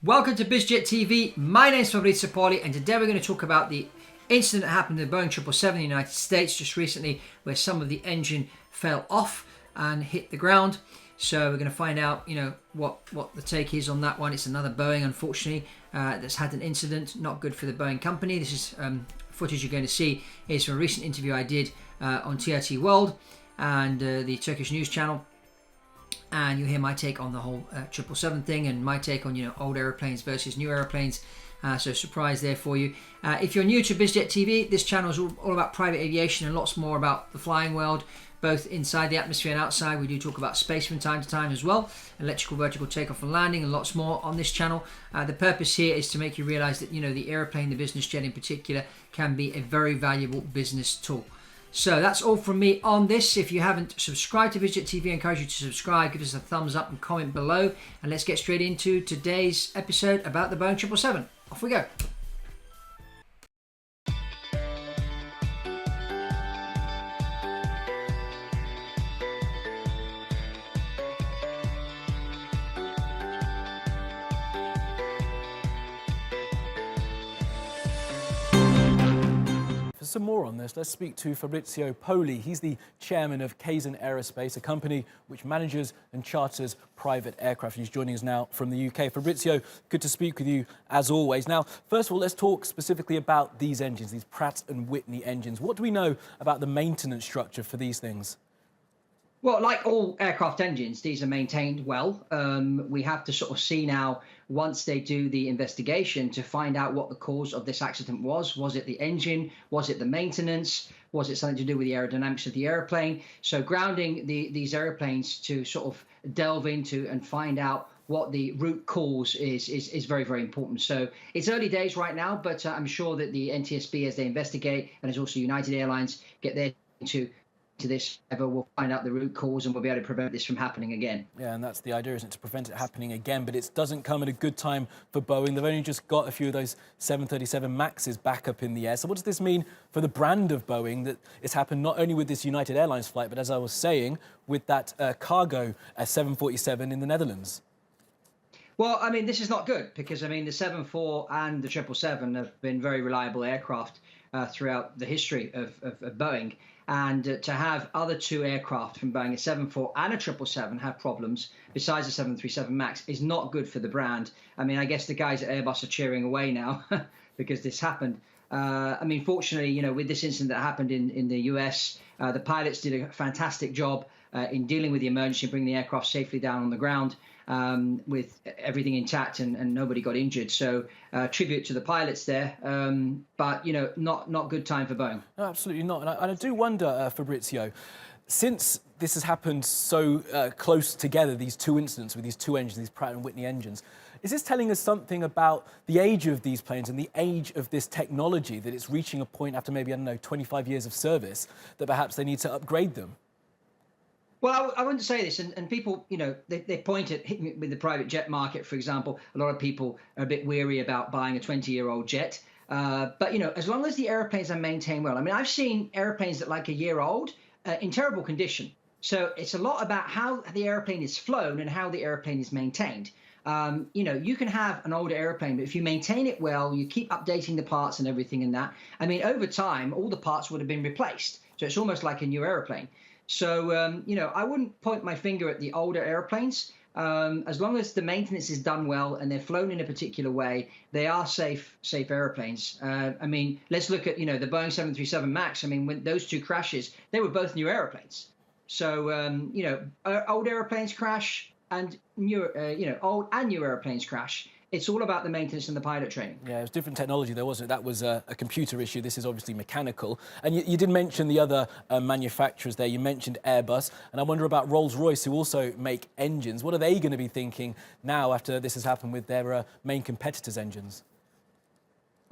Welcome to BizJet TV. My name is Fabrizio Poli, and today we're going to talk about the incident that happened in the Boeing 777 in the United States just recently, where some of the engine fell off and hit the ground. So we're going to find out, what the take is on that one. It's another Boeing, unfortunately, that's had an incident. Not good for the Boeing company. This is footage you're going to see is from a recent interview I did on TRT World and the Turkish news channel. And you'll hear my take on the whole 777 thing and my take on old aeroplanes versus new aeroplanes. So surprise there for you. If you're new to BizJet TV, this channel is all about private aviation and lots more about the flying world, both inside the atmosphere and outside. We do talk about space from time to time as well, electrical, vertical takeoff and landing, and lots more on this channel. The purpose here is to make you realize that the airplane, the business jet in particular, can be a very valuable business tool. So that's all from me on this. If you haven't subscribed to BizJet TV, I encourage you to subscribe, give us a thumbs up and comment below. And let's get straight into today's episode about the Boeing 777. Off we go. For some more on this, let's speak to Fabrizio Poli. He's the chairman of Kaizen Aerospace, a company which manages and charters private aircraft. He's joining us now from the UK. Fabrizio, good to speak with you as always. Now, first of all, let's talk specifically about these engines, these Pratt & Whitney engines. What do we know about the maintenance structure for these things? Well, like all aircraft engines, these are maintained well. We have to sort of see now, once they do the investigation, to find out what the cause of this accident was. Was it the engine? Was it the maintenance? Was it something to do with the aerodynamics of the airplane? So grounding these airplanes to sort of delve into and find out what the root cause is very, very important. So it's early days right now, but I'm sure that the NTSB, as they investigate, and as also United Airlines get their to this ever, we'll find out the root cause and we'll be able to prevent this from happening again. Yeah, and that's the idea, isn't it, to prevent it happening again. But it doesn't come at a good time for Boeing. They've only just got a few of those 737 MAXs back up in the air. So what does this mean for the brand of Boeing, that it's happened not only with this United Airlines flight, but as I was saying, with that cargo 747 in the Netherlands? Well, I mean, this is not good because, I mean, the 74 and the 777 have been very reliable aircraft throughout the history of Boeing. And to have other two aircraft from Boeing, a 74 and a 777, have problems besides the 737 MAX is not good for the brand. I mean, I guess the guys at Airbus are cheering away now because this happened. I mean, fortunately, with this incident that happened in the US, the pilots did a fantastic job in dealing with the emergency and bringing the aircraft safely down on the ground with everything intact and nobody got injured. So tribute to the pilots there, but not good time for Boeing. No, absolutely not. And I do wonder, Fabrizio, since this has happened so close together, these two incidents with these two engines, these Pratt & Whitney engines, is this telling us something about the age of these planes and the age of this technology, that it's reaching a point after maybe, 25 years of service, that perhaps they need to upgrade them? Well, I wouldn't say this, and people, they point at hitting with the private jet market, for example. A lot of people are a bit weary about buying a 20-year-old jet. But, as long as the airplanes are maintained well. I mean, I've seen airplanes that are like a year old in terrible condition. So it's a lot about how the airplane is flown and how the airplane is maintained. You can have an older airplane, but if you maintain it well, you keep updating the parts and everything in that. I mean, over time, all the parts would have been replaced. So it's almost like a new airplane. So, I wouldn't point my finger at the older airplanes. As long as the maintenance is done well and they're flown in a particular way, they are safe airplanes. I mean, let's look at, the Boeing 737 MAX. I mean, when those two crashes, they were both new airplanes. So, old airplanes crash and old and new airplanes crash. It's all about the maintenance and the pilot training. Yeah, it was different technology there, wasn't it? That was a computer issue. This is obviously mechanical. And you did mention the other manufacturers there. You mentioned Airbus. And I wonder about Rolls-Royce, who also make engines. What are they going to be thinking now after this has happened with their main competitors' engines?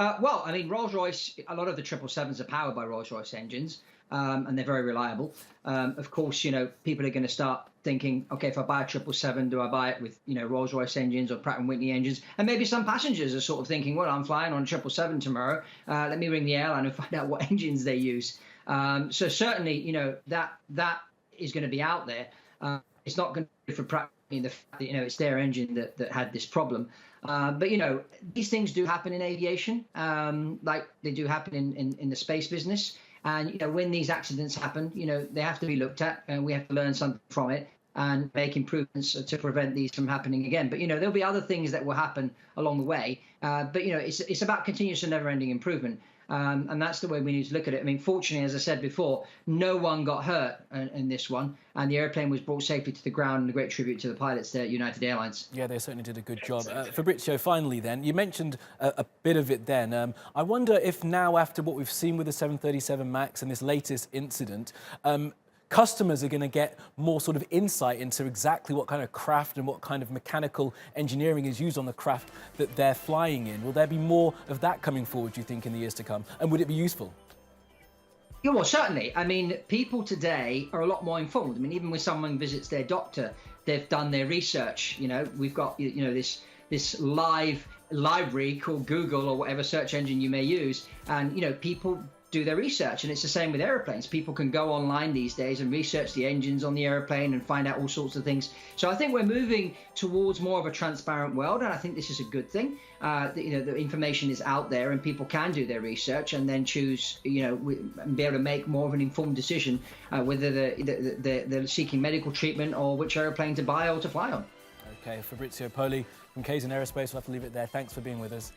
Well, I mean, Rolls-Royce, a lot of the 777s are powered by Rolls-Royce engines, and they're very reliable. Of course, people are going to start thinking, okay, if I buy a 777, do I buy it with, Rolls-Royce engines or Pratt & Whitney engines? And maybe some passengers are sort of thinking, well, I'm flying on a 777 tomorrow. Let me ring the airline and find out what engines they use. So certainly, that is going to be out there. It's not going to be for Pratt the fact that, it's their engine that had this problem. But, these things do happen in aviation, like they do happen in the space business. And, when these accidents happen, they have to be looked at, and we have to learn something from it and make improvements to prevent these from happening again. But, there'll be other things that will happen along the way. But, it's about continuous and never-ending improvement. And that's the way we need to look at it. I mean, fortunately, as I said before, no one got hurt in this one, and the airplane was brought safely to the ground, and a great tribute to the pilots there at United Airlines. Yeah, they certainly did a good job. Fabrizio, finally then, you mentioned a bit of it then. I wonder if now, after what we've seen with the 737 MAX and this latest incident, customers are going to get more sort of insight into exactly what kind of craft and what kind of mechanical engineering is used on the craft that they're flying in. Will there be more of that coming forward, do you think, in the years to come? And would it be useful? Yeah, well, certainly. I mean, people today are a lot more informed. I mean, even when someone visits their doctor, they've done their research. We've got, this live library called Google or whatever search engine you may use. And, people do their research, and it's the same with airplanes. People can go online these days and research the engines on the airplane and find out all sorts of things. So I think we're moving towards more of a transparent world, and I think this is a good thing. The information is out there, and people can do their research and then choose, and be able to make more of an informed decision whether they're seeking medical treatment or which airplane to buy or to fly on. Okay, Fabrizio Poli from Kaizen Aerospace. We'll have to leave it there. Thanks for being with us.